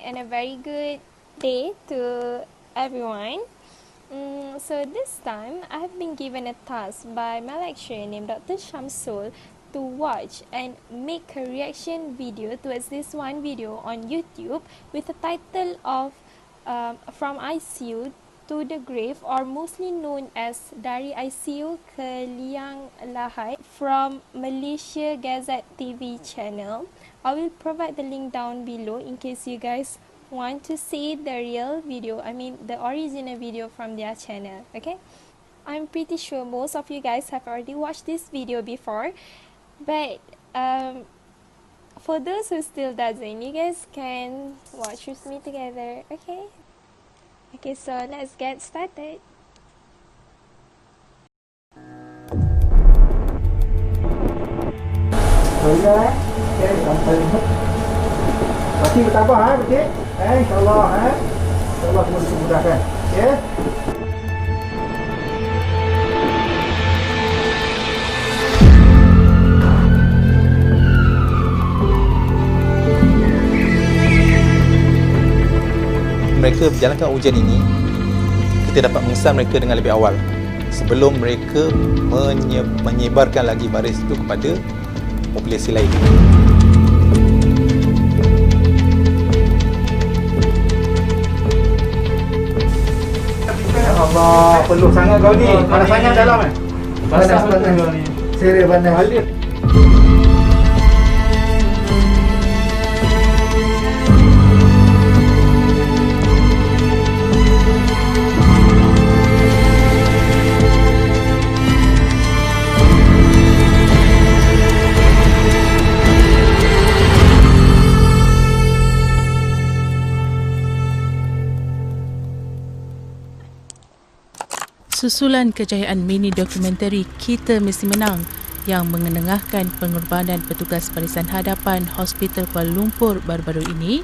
and a very good day to everyone. So this time, I have been given a task by my lecturer named Dr. Shamsul to watch and make a reaction video towards this one video on YouTube with the title of From ICU to the Grave, or mostly known as Dari ICU ke Liang Lahat, from Malaysia Gazette TV channel. I will provide the link down below in case you guys want to see the real video, the original video from their channel, okay? I'm pretty sure most of you guys have already watched this video before, but for those who still doesn't, you guys can watch with me together, okay? Okay, so let's get started. Boleh, okey, sampai ni. Masih bertabah okey. Insya-Allah insya-Allah semua dimudahkan. Okey. Mereka berjalankan ujian ini, kita dapat mengesan mereka dengan lebih awal sebelum mereka menyebarkan lagi virus itu kepada populasi lain. Ya Allah, peluh sangat kau ni. Panas sangat dalam Panas ni. Serius panas. Susulan kejayaan mini dokumentari Kita Mesti Menang yang mengenengahkan pengorbanan petugas barisan hadapan Hospital Kuala Lumpur baru-baru ini,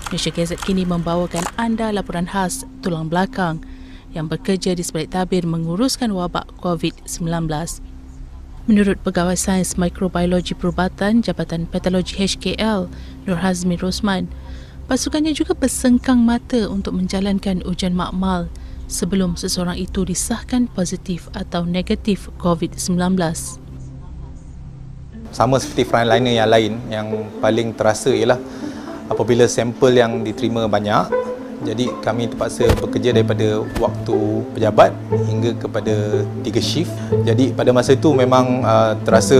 Malaysia Gazette kini membawakan anda laporan khas tulang belakang yang bekerja di sebalik tabir menguruskan wabak COVID-19. Menurut Pegawai Sains Mikrobiologi Perubatan Jabatan Patologi HKL, Nur Hazmi Rosman, pasukannya juga bersengkang mata untuk menjalankan ujian makmal sebelum seseorang itu disahkan positif atau negatif COVID-19. Sama seperti frontliner yang lain, yang paling terasa ialah apabila sampel yang diterima banyak, jadi kami terpaksa bekerja daripada waktu pejabat hingga kepada 3 shift. Jadi pada masa itu memang terasa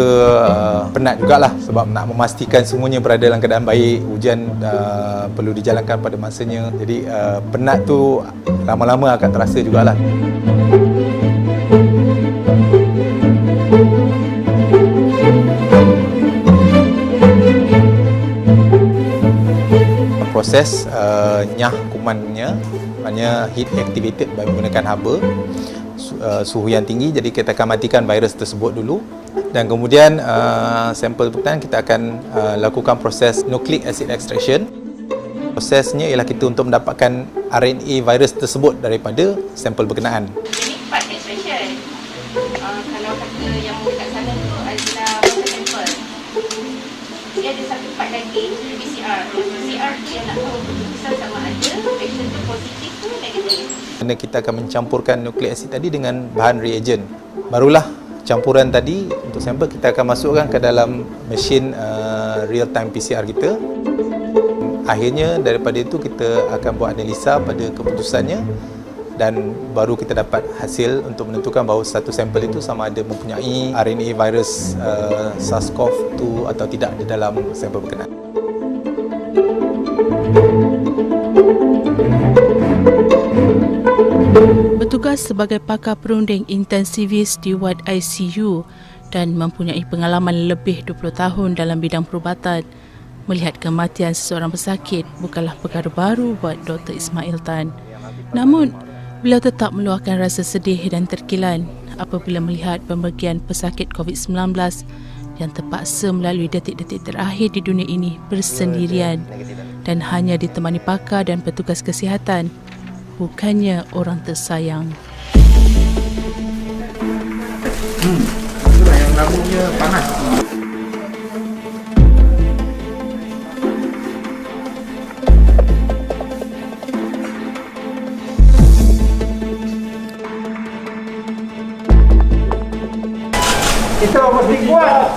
penat jugalah sebab nak memastikan semuanya berada dalam keadaan baik, ujian perlu dijalankan pada masanya. Jadi penat tu lama-lama akan terasa jugalah. Proses nyah kumannya, maknanya heat activated menggunakan haba, suhu yang tinggi, jadi kita akan matikan virus tersebut dulu, dan kemudian sampel berkenaan kita akan lakukan proses nucleic acid extraction. Prosesnya ialah kita untuk mendapatkan RNA virus tersebut daripada sampel berkenaan. Ini part extraction. Kalau kata yang dekat sana tu adalah water sample. Dia ada satu part lagi, PCR. PCR tu yang nak tahu keputusan sama ada patient tu positif tu negatif. Kerana kita akan mencampurkan nucleic acid tadi dengan bahan reagent. Barulah campuran tadi untuk sampel kita akan masukkan ke dalam mesin real time PCR kita. Akhirnya daripada itu kita akan buat analisa pada keputusannya dan baru kita dapat hasil untuk menentukan bahawa satu sampel itu sama ada mempunyai RNA virus SARS-CoV-2 atau tidak di dalam sampel berkenaan. Bertugas sebagai pakar perunding intensivis di wad ICU dan mempunyai pengalaman lebih 20 tahun dalam bidang perubatan, melihat kematian seseorang pesakit bukanlah perkara baru buat Dr. Ismail Tan. Namun, beliau tetap meluahkan rasa sedih dan terkilan apabila melihat pemergian pesakit COVID-19 yang terpaksa melalui detik-detik terakhir di dunia ini bersendirian dan hanya ditemani pakar dan petugas kesihatan, bukannya orang tersayang. Itulah yang lambungnya panas. kuat.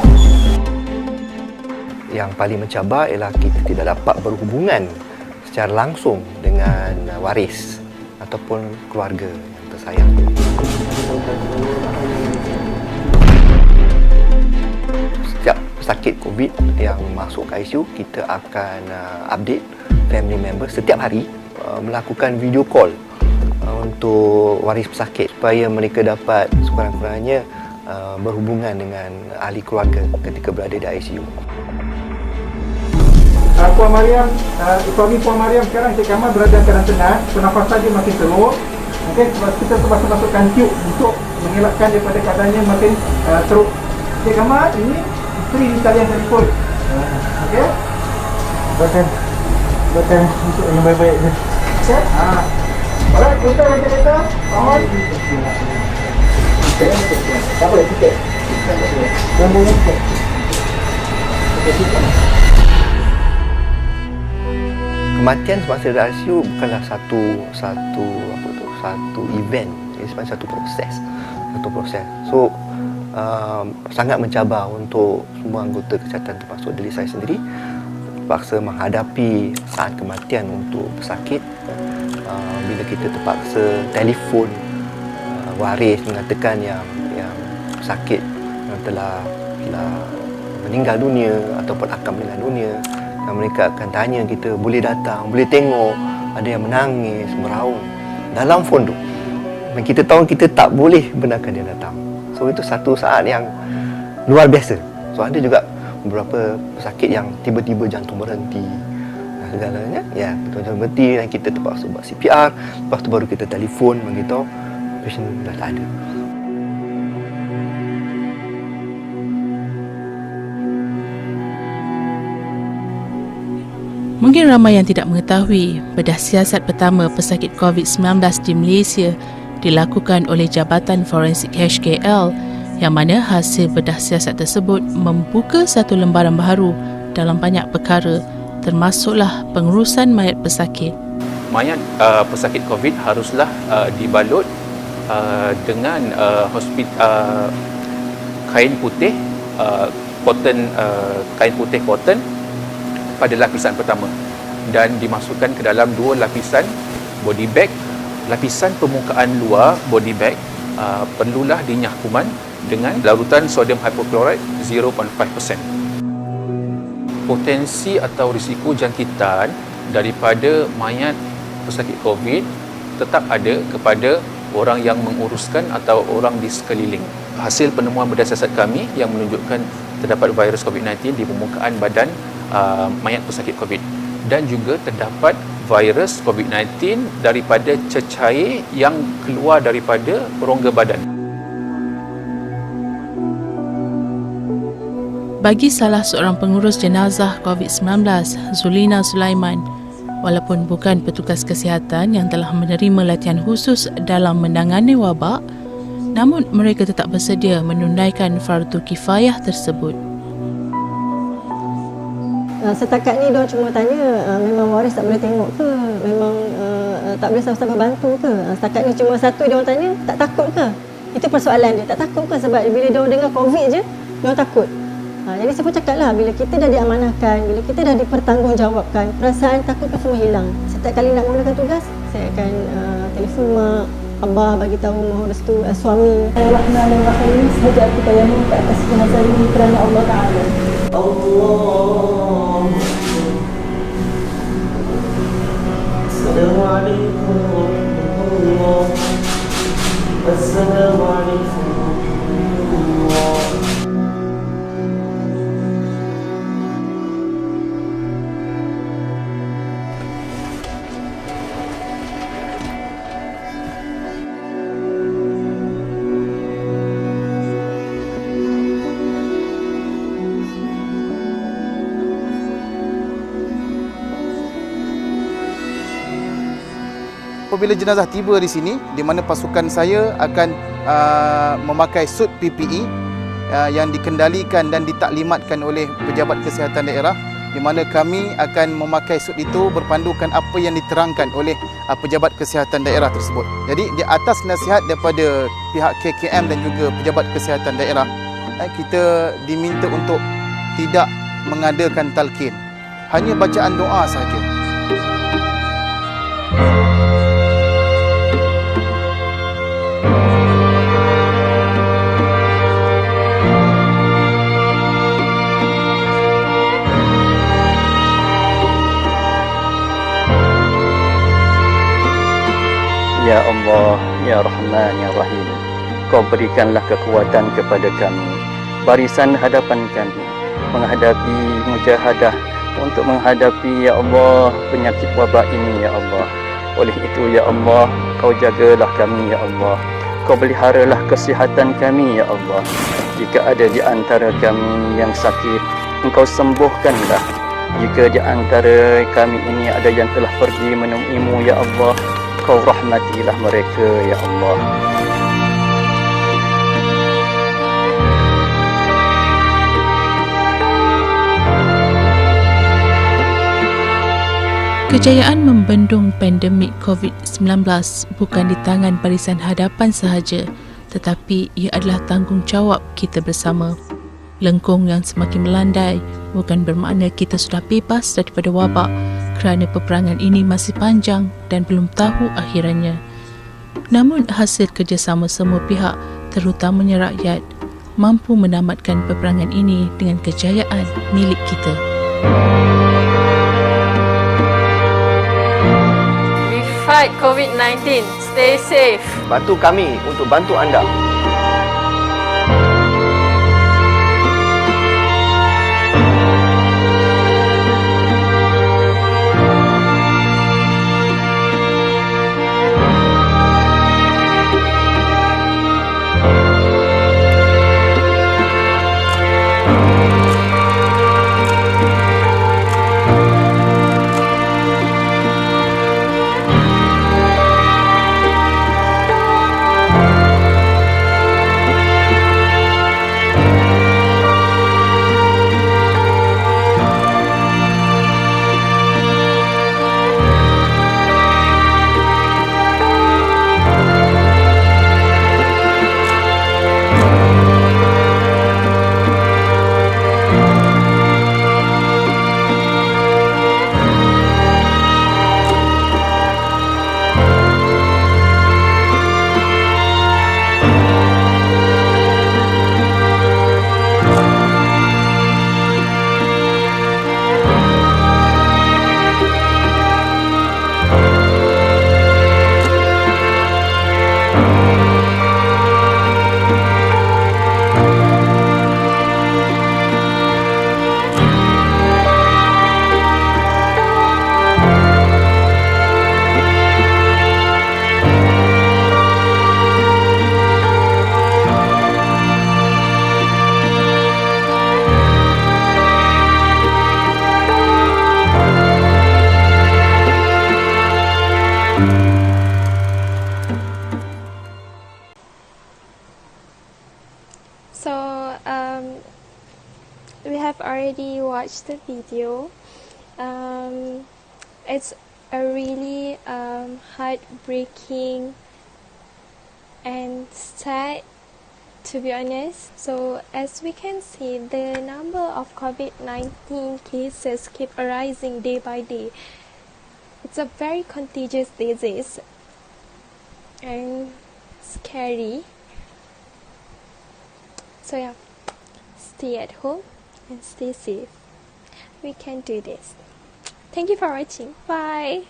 Yang paling mencabar ialah kita tidak dapat berhubungan secara langsung dengan waris ataupun keluarga yang tersayang. Setiap pesakit COVID yang masuk ke ICU, kita akan update family member setiap hari, melakukan video call untuk waris pesakit supaya mereka dapat sekurang-kurangnya berhubungan dengan ahli keluarga ketika berada di ICU. Puan Mariam, suami Puan Mariam sekarang Cik Kamal berada dalam karantina, pernafasan dia makin teruk. Okey, kita terpaksa masukkan tube untuk mengelakkan daripada keadaannya makin teruk. Cik Kamal, ini isteri di talian telefon. Okey? Buatkan untuk yang baik-baik ni. Okey? Alright, kita kereta. Mohon. Tak boleh, tiket. Yang boleh tiket. Okey, tiket. Kematian semasa di ICU bukanlah satu event, ia sebenarnya satu proses. So sangat mencabar untuk semua anggota kesihatan termasuk diri saya sendiri, terpaksa menghadapi saat kematian untuk pesakit. Bila kita terpaksa telefon waris mengatakan yang pesakit yang telah meninggal dunia ataupun akan meninggal dunia, dan mereka akan tanya kita boleh datang, boleh tengok. Ada yang menangis, meraung dalam phone tu. Dan kita tahu kita tak boleh benarkan dia datang. So itu satu saat yang luar biasa. So ada juga beberapa pesakit yang tiba-tiba jantung berhenti dan segalanya. Ya, jantung berhenti dan kita terpaksa buat CPR. Lepas tu baru kita telefon beritahu pasien dah tak ada. Mungkin ramai yang tidak mengetahui bedah siasat pertama pesakit COVID-19 di Malaysia dilakukan oleh Jabatan Forensik HKL, yang mana hasil bedah siasat tersebut membuka satu lembaran baru dalam banyak perkara, termasuklah pengurusan mayat pesakit. Mayat pesakit COVID haruslah dibalut dengan kain putih kain putih cotton pada lapisan pertama dan dimasukkan ke dalam dua lapisan body bag. Lapisan permukaan luar body bag perlulah dinyah kuman dengan larutan sodium hypochlorite 0.5%. Potensi atau risiko jangkitan daripada mayat pesakit COVID tetap ada kepada orang yang menguruskan atau orang di sekeliling. Hasil penemuan bedah siasat kami yang menunjukkan terdapat virus COVID-19 di permukaan badan mayat pesakit COVID, dan juga terdapat virus COVID-19 daripada cecair yang keluar daripada rongga badan. Bagi salah seorang pengurus jenazah COVID-19, Zulina Sulaiman, walaupun bukan petugas kesihatan yang telah menerima latihan khusus dalam menangani wabak, namun mereka tetap bersedia menunaikan fardu kifayah tersebut. Setakat ni diorang cuma tanya memang waris tak boleh tengok ke, memang tak boleh sama-sama bantu ke. Setakat ni cuma satu diorang tanya, tak takut ke? Itu persoalan dia, tak takut ke? Sebab bila diorang dengar COVID je, diorang takut. Jadi saya pun cakap lah, bila kita dah diamanahkan, bila kita dah dipertanggungjawabkan, perasaan takut tu semua hilang. Setiap kali nak mulakan tugas, saya akan telefon mak, abah bagi tahu mohon restu suami. Bismillahirrahmanirrahim. Semoga kita yang ke atas jenazah ini kerana Allah Ta'ala. Allah. Assalamualaikum warahmatullahi wabarakatuh. Assalamualaikum warahmatullahi wabarakatuh. Apabila jenazah tiba di sini, di mana pasukan saya akan memakai suit PPE yang dikendalikan dan ditaklimatkan oleh pejabat kesihatan daerah, di mana kami akan memakai suit itu berpandukan apa yang diterangkan oleh pejabat kesihatan daerah tersebut. Jadi di atas nasihat daripada pihak KKM dan juga pejabat kesihatan daerah, kita diminta untuk tidak mengadakan talqin. Hanya bacaan doa saja. Ya Allah, Ya Rahman, Ya Rahim, Kau berikanlah kekuatan kepada kami, barisan hadapan kami, menghadapi mujahadah, untuk menghadapi, Ya Allah, penyakit wabak ini, Ya Allah. Oleh itu, Ya Allah, Kau jagalah kami, Ya Allah. Kau peliharalah kesihatan kami, Ya Allah. Jika ada di antara kami yang sakit, Engkau sembuhkanlah. Jika di antara kami ini ada yang telah pergi menemuimu, Ya Allah, Kau rahmatilah mereka, Ya Allah. Kejayaan membendung pandemik COVID-19 bukan di tangan Barisan Hadapan sahaja, tetapi ia adalah tanggungjawab kita bersama. Lengkung yang semakin melandai bukan bermakna kita sudah bebas daripada wabak, kerana peperangan ini masih panjang dan belum tahu akhirannya. Namun hasil kerjasama semua pihak, terutamanya rakyat, mampu menamatkan peperangan ini dengan kejayaan milik kita. We fight COVID-19. Stay safe. Bantu kami untuk bantu anda. So we have already watched the video. It's a really heartbreaking and sad, to be honest. So as we can see, the number of COVID-19 cases keep rising day by day. It's a very contagious disease and scary. So yeah, stay at home and stay safe. We can do this. Thank you for watching. Bye.